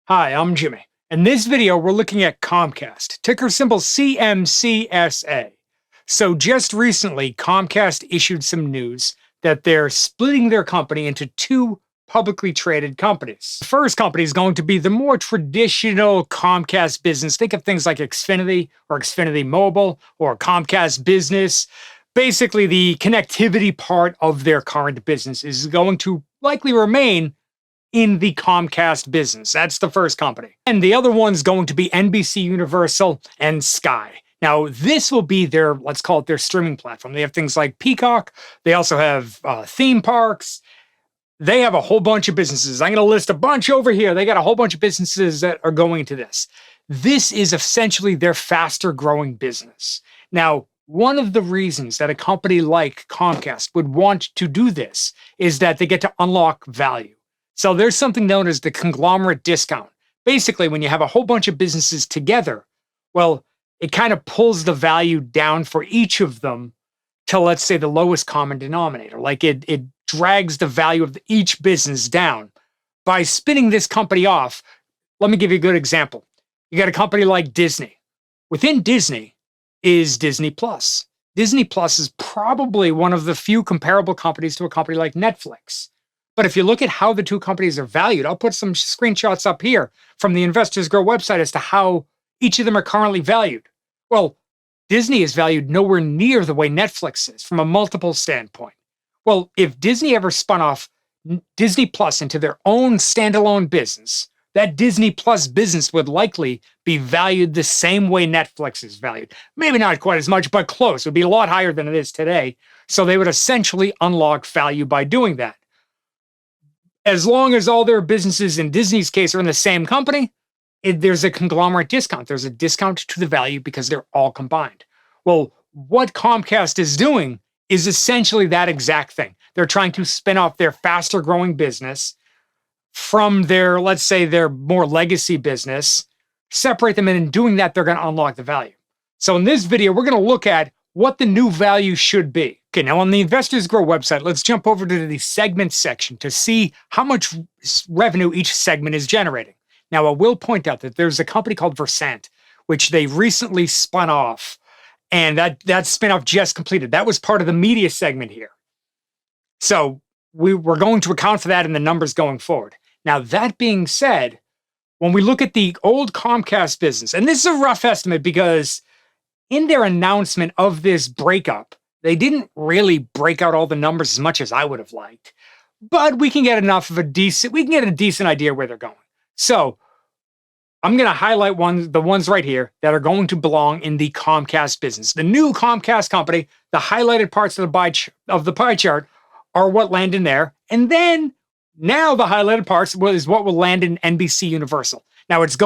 Hi, I'm Jimmy. In this video, we're looking at Comcast, ticker symbol CMCSA. So just recently, Comcast issued some news that they're splitting their company into two publicly traded companies. The first company is going to be the more traditional Comcast business. Think of things like Xfinity or Xfinity Mobile or Comcast Business. Basically, the connectivity part of their current business is going to likely remain in the Comcast business. That's the first company. And the other one's going to be NBCUniversal and Sky. Now, this will be their, let's call it their streaming platform. They have things like Peacock. They also have theme parks. They have a whole bunch of businesses. I'm going to list a bunch over here. They got a whole bunch of businesses that are going to this. This is essentially their faster growing business. Now, one of the reasons that a company like Comcast would want to do this is that they get to unlock value. So there's something known as the conglomerate discount. Basically, when you have a whole bunch of businesses together, well, it kind of pulls the value down for each of them to, let's say, the lowest common denominator. Like it drags the value of each business down. By spinning this company off, let me give you a good example. You got a company like Disney. Within Disney is Disney Plus. Disney Plus is probably one of the few comparable companies to a company like Netflix. But if you look at how the two companies are valued, I'll put some screenshots up here from the Investors Grow website as to how each of them are currently valued. Well, Disney is valued nowhere near the way Netflix is from a multiple standpoint. Well, if Disney ever spun off Disney Plus into their own standalone business, that Disney Plus business would likely be valued the same way Netflix is valued. Maybe not quite as much, but close. It would be a lot higher than it is today. So they would essentially unlock value by doing that. As long as all their businesses in Disney's case are in the same company, there's a conglomerate discount. There's a discount to the value because they're all combined. Well, what Comcast is doing is essentially that exact thing. They're trying to spin off their faster growing business from their, let's say, their more legacy business, separate them, and in doing that, they're going to unlock the value. So in this video, we're going to look at what the new value should be. Okay, now on the Investors Grow website, let's jump over to the segment section to see how much revenue each segment is generating. Now, I will point out that there's a company called Versant, which they recently spun off, and that spinoff just completed. That was part of the media segment here. So we're going to account for that in the numbers going forward. Now, that being said, when we look at the old Comcast business, and this is a rough estimate because in their announcement of this breakup, they didn't really break out all the numbers as much as I would have liked, but we can get a decent idea where they're going. So I'm going to highlight the ones right here that are going to belong in the Comcast business. The new Comcast company, the highlighted parts of the pie chart are what land in there. And then now the highlighted parts is what will land in NBCUniversal. Now it's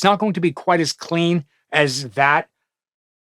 not going to be quite as clean as that.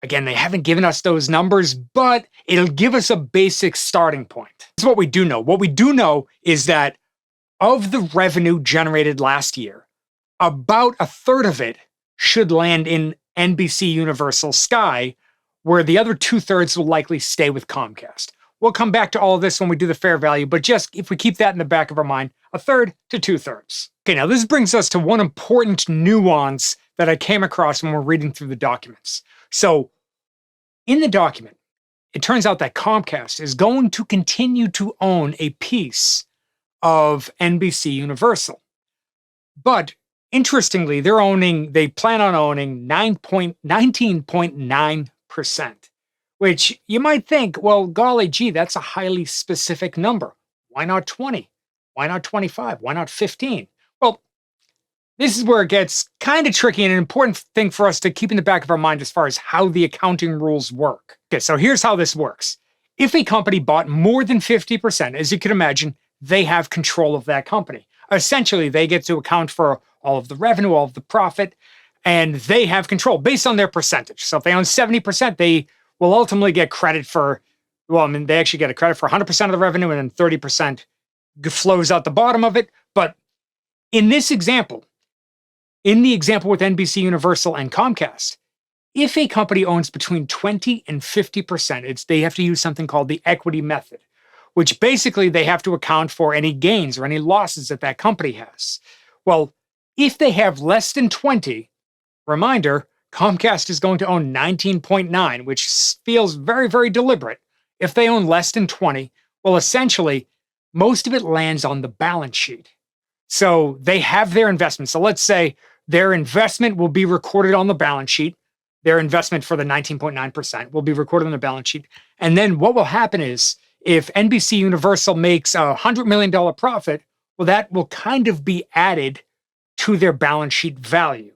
Again, they haven't given us those numbers, but it'll give us a basic starting point. This is what we do know. What we do know is that of the revenue generated last year, about a third of it should land in NBCUniversal Sky, where the other 2/3 will likely stay with Comcast. We'll come back to all of this when we do the fair value, but just if we keep that in the back of our mind, a third to 2/3. Okay, now this brings us to one important nuance that I came across when we're reading through the documents. So in the document, it turns out that Comcast is going to continue to own a piece of NBCUniversal. But interestingly, they plan on owning 19.9%, which you might think, well, golly gee, that's a highly specific number. Why not 20? Why not 25? Why not 15? Well, this is where it gets kind of tricky and an important thing for us to keep in the back of our mind as far as how the accounting rules work. Okay, so here's how this works. If a company bought more than 50%, as you can imagine, they have control of that company. Essentially, they get to account for all of the revenue, all of the profit, and they have control based on their percentage. So if they own 70%, they will ultimately get credit for, they actually get a credit for 100% of the revenue, and then 30% flows out the bottom of it. But in this example, in the example with NBCUniversal and Comcast, if a company owns between 20 and 50%, they have to use something called the equity method, which basically they have to account for any gains or any losses that company has. Well, If they have less than 20, reminder, Comcast is going to own 19.9, which feels very, very deliberate. If they own less than 20, well, essentially, most of it lands on the balance sheet. So they have their investment. So let's say their investment will be recorded on the balance sheet. Their investment for the 19.9% will be recorded on the balance sheet. And then what will happen is if NBC Universal makes a $100 million profit, well, that will kind of be added to their balance sheet value.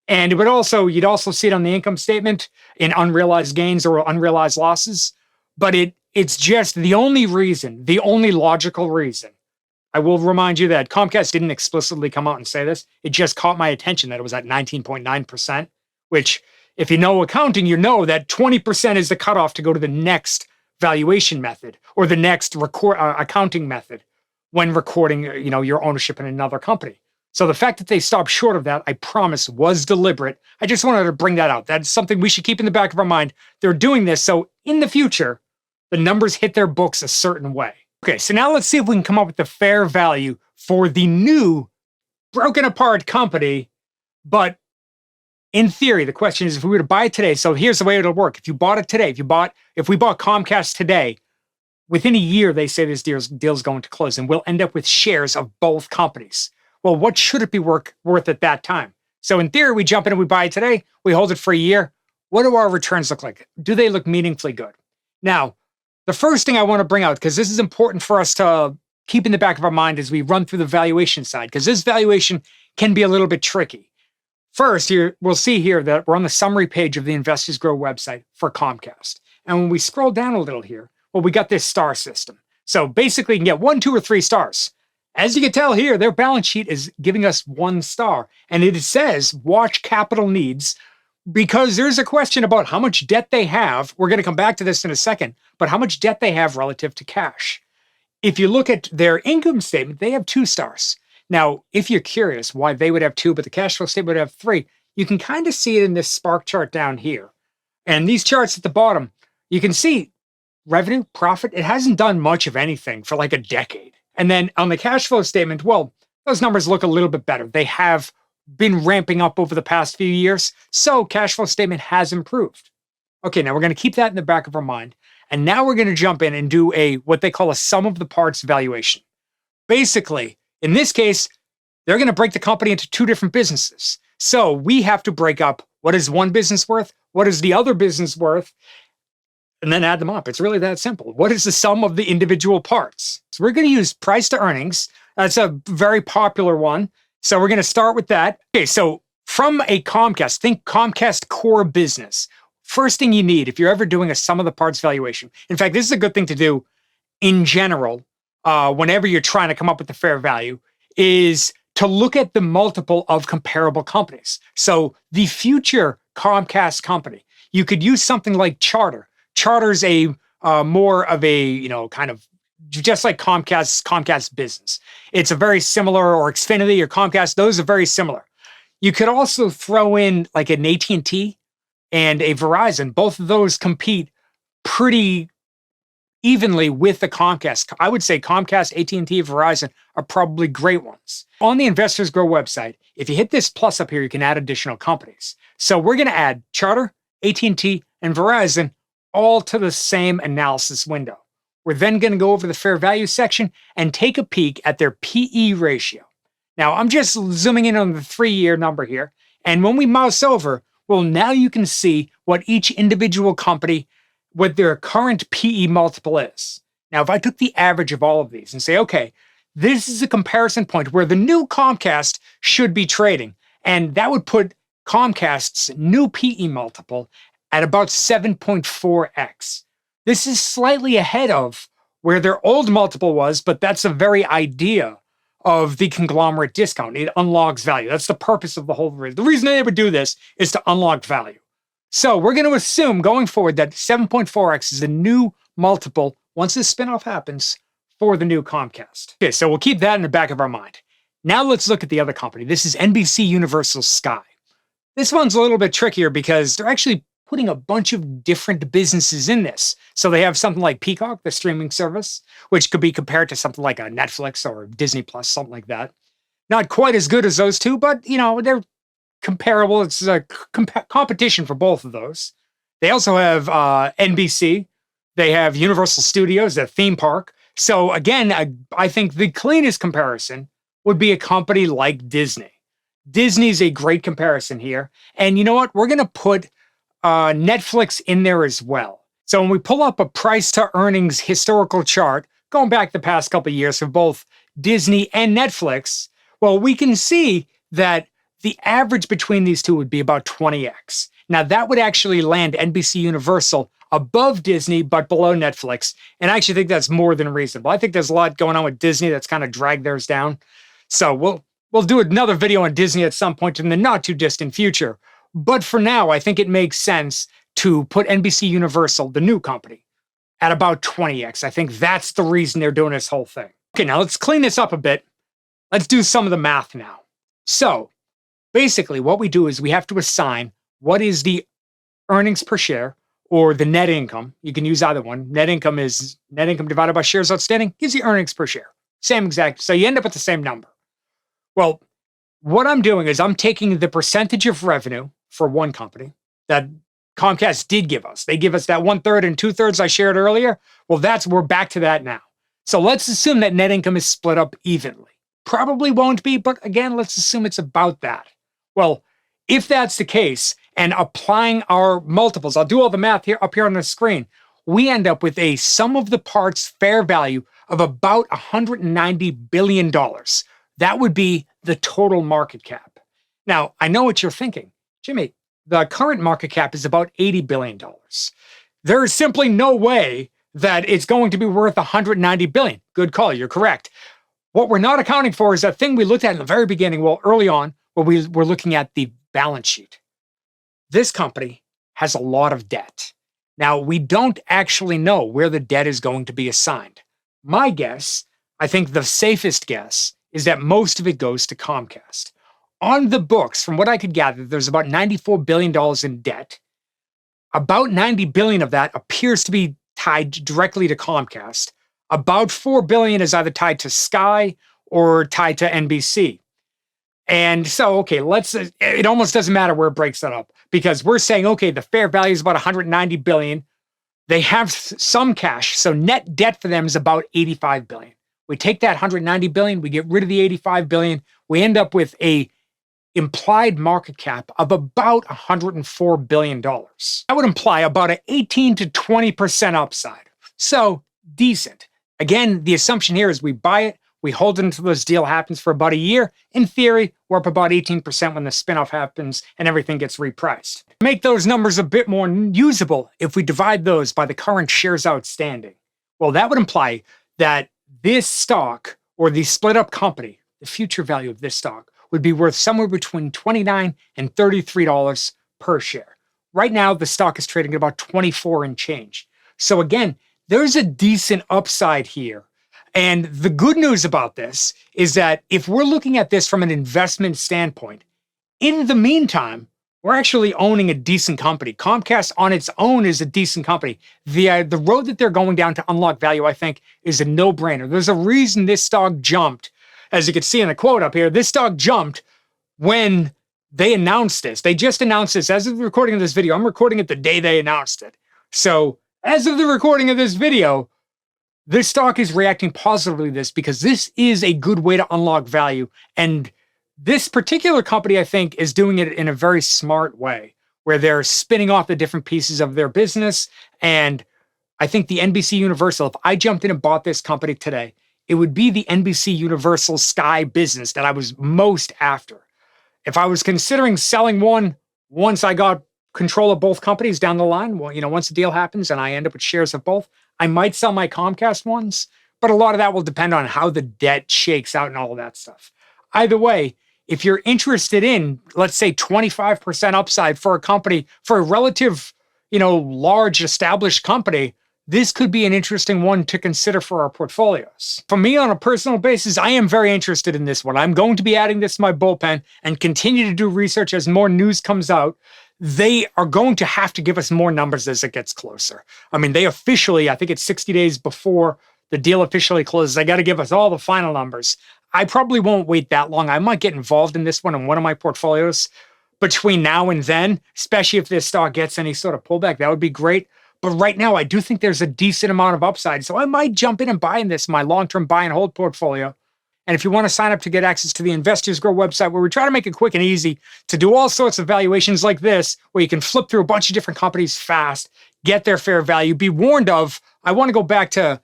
And it would also, you'd also see it on the income statement in unrealized gains or unrealized losses. But it's just the only reason, the only logical reason. I will remind you that Comcast didn't explicitly come out and say this. It just caught my attention that it was at 19.9%, which, if you know accounting, you know that 20% is the cutoff to go to the next valuation method or the next accounting method when recording, your ownership in another company. So the fact that they stopped short of that, I promise, was deliberate. I just wanted to bring that out. That's something we should keep in the back of our mind. They're doing this so in the future, the numbers hit their books a certain way. Okay, so now let's see if we can come up with the fair value for the new broken apart company. But in theory, the question is if we were to buy it today, so here's the way it'll work. If you bought it today, if we bought Comcast today, within a year, they say this deal's going to close and we'll end up with shares of both companies. Well, what should it be worth at that time? So in theory, we jump in and we buy it today, we hold it for a year. What do our returns look like? Do they look meaningfully good? Now, the first thing I want to bring out, because this is important for us to keep in the back of our mind as we run through the valuation side, because this valuation can be a little bit tricky. First, we'll see here that we're on the summary page of the Investors Grow website for Comcast. And when we scroll down a little here, well, we got this star system. So basically, you can get 1, 2, or 3 stars. As you can tell here, their balance sheet is giving us 1 star. And it says, watch capital needs, because there's a question about how much debt they have. We're going to come back to this in a second, but how much debt they have relative to cash. If you look at their income statement, they have 2 stars. Now, if you're curious why they would have 2, but the cash flow statement would have 3, you can kind of see it in this spark chart down here. And these charts at the bottom, you can see revenue, profit, it hasn't done much of anything for like a decade. And then on the cash flow statement, well, those numbers look a little bit better. They have been ramping up over the past few years, so cash flow statement has improved. Okay, now we're going to keep that in the back of our mind. And now we're going to jump in and do what they call a sum of the parts valuation. Basically, in this case, they're going to break the company into 2 different businesses. So we have to break up what is one business worth, what is the other business worth, and then add them up. It's really that simple. What is the sum of the individual parts? So we're going to use price to earnings. That's a very popular one. So we're going to start with that. Okay, so from a Comcast, think Comcast core business. First thing you need if you're ever doing a sum of the parts valuation. In fact, this is a good thing to do in general whenever you're trying to come up with the fair value, is to look at the multiple of comparable companies. So the future Comcast company, you could use something like Charter. Charter's a more of a, kind of just like Comcast business. It's a very similar, or Xfinity or Comcast, those are very similar. You could also throw in like an AT&T and a Verizon. Both of those compete pretty evenly with the Comcast. I would say Comcast, AT&T, Verizon are probably great ones. On the Investors Grow website, if you hit this plus up here, you can add additional companies. So we're going to add Charter, AT&T, and Verizon all to the same analysis window. We're then going to go over the fair value section and take a peek at their PE ratio. Now, I'm just zooming in on the 3-year number here. And when we mouse over, well, now you can see what each individual company, what their current PE multiple is. Now, if I took the average of all of these and say, okay, this is a comparison point where the new Comcast should be trading, and that would put Comcast's new PE multiple at about 7.4x. This is slightly ahead of where their old multiple was, but that's the very idea of the conglomerate discount. It unlocks value. That's the purpose of the whole reason. The reason they ever do this is to unlock value. So we're going to assume going forward that 7.4x is the new multiple once this spinoff happens for the new Comcast. Okay, so we'll keep that in the back of our mind. Now let's look at the other company. This is NBCUniversal Sky. This one's a little bit trickier because they're actually putting a bunch of different businesses in this. So they have something like Peacock, the streaming service, which could be compared to something like a Netflix or Disney Plus, something like that. Not quite as good as those two, but they're comparable. It's a competition for both of those. They also have NBC. They have Universal Studios, the theme park. So again, I think the cleanest comparison would be a company like Disney. Disney's a great comparison here. And you know what? We're going to put Netflix in there as well. So when we pull up a price to earnings historical chart, going back the past couple of years for both Disney and Netflix, well, we can see that the average between these two would be about 20x. Now, that would actually land NBC Universal above Disney, but below Netflix. And I actually think that's more than reasonable. I think there's a lot going on with Disney that's kind of dragged theirs down. So we'll do another video on Disney at some point in the not too distant future. But for now, I think it makes sense to put NBC Universal, the new company, at about 20x. I think that's the reason they're doing this whole thing. Okay, now let's clean this up a bit. Let's do some of the math now. So basically what we do is we have to assign what is the earnings per share or the net income. You can use either one. Net income is net income divided by shares outstanding, gives you earnings per share. Same exact. So you end up with the same number. Well, what I'm doing is I'm taking the percentage of revenue for one company that Comcast did give us. They give us that 1/3 and 2/3 I shared earlier. Well, we're back to that now. So let's assume that net income is split up evenly. Probably won't be, but again, let's assume it's about that. Well, if that's the case, and applying our multiples, I'll do all the math here up here on the screen, we end up with a sum of the parts fair value of about $190 billion. That would be the total market cap. Now, I know what you're thinking. Jimmy, the current market cap is about $80 billion. There is simply no way that it's going to be worth $190 billion. Good call, you're correct. What we're not accounting for is that thing we looked at in the very beginning, well, early on, where we were looking at the balance sheet. This company has a lot of debt. Now, we don't actually know where the debt is going to be assigned. My guess, I think the safest guess, is that most of it goes to Comcast. On the books, from what I could gather, there's about $94 billion in debt. About $90 billion of that appears to be tied directly to Comcast. About $4 billion is either tied to Sky or tied to NBC. And so, okay, it almost doesn't matter where it breaks that up because we're saying, okay, the fair value is about $190 billion. They have some cash. So net debt for them is about $85 billion. We take that $190 billion, we get rid of the $85 billion. We end up with a implied market cap of about $104 billion. That would imply about an 18 to 20% upside. So decent. Again, the assumption here is we buy it, we hold it until this deal happens for about a year. In theory, we're up about 18% when the spinoff happens and everything gets repriced. Make those numbers a bit more usable if we divide those by the current shares outstanding. Well, that would imply that this stock or the split up company, the future value of this stock, would be worth somewhere between $29 and $33 per share. Right now, the stock is trading at about 24 and change. So again, there's a decent upside here. And the good news about this is that if we're looking at this from an investment standpoint, in the meantime, we're actually owning a decent company. Comcast on its own is a decent company. The road that they're going down to unlock value, I think, is a no-brainer. There's a reason this stock jumped. As you can see in the quote up here, this stock jumped when they announced this. They just announced this as of the recording of this video. I'm recording it the day they announced it. So as of the recording of this video, this stock is reacting positively to this because this is a good way to unlock value. And this particular company, I think, is doing it in a very smart way where they're spinning off the different pieces of their business. And I think the NBC Universal, if I jumped in and bought this company today, it would be the NBC Universal Sky business that I was most after. If I was considering selling one once I got control of both companies down the line, well, once the deal happens and I end up with shares of both, I might sell my Comcast ones, but a lot of that will depend on how the debt shakes out and all of that stuff. Either way, if you're interested in, let's say 25% upside for a company, for a relative, large established company, this could be an interesting one to consider for our portfolios. For me, on a personal basis, I am very interested in this one. I'm going to be adding this to my bullpen and continue to do research as more news comes out. They are going to have to give us more numbers as it gets closer. I mean, they officially, I think it's 60 days before the deal officially closes, they got to give us all the final numbers. I probably won't wait that long. I might get involved in this one in one of my portfolios between now and then, especially if this stock gets any sort of pullback. That would be great. But right now, I do think there's a decent amount of upside. So I might jump in and buy in this, my long-term buy and hold portfolio. And if you want to sign up to get access to the Investors Grow website, where we try to make it quick and easy to do all sorts of valuations like this, where you can flip through a bunch of different companies fast, get their fair value, be warned of, I want to go back to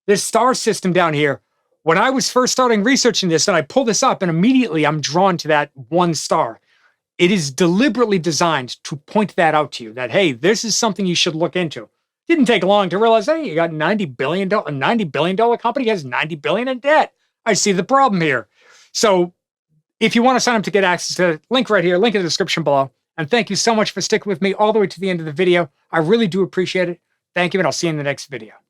this star system down here. When I was first starting researching this, and I pull this up, and immediately I'm drawn to that one star. It is deliberately designed to point that out to you, that, hey, this is something you should look into. Didn't take long to realize, hey, you got $90 billion, a $90 billion company has $90 billion in debt. I see the problem here. So if you want to sign up to get access to the link right here, link in the description below. And thank you so much for sticking with me all the way to the end of the video. I really do appreciate it. Thank you, and I'll see you in the next video.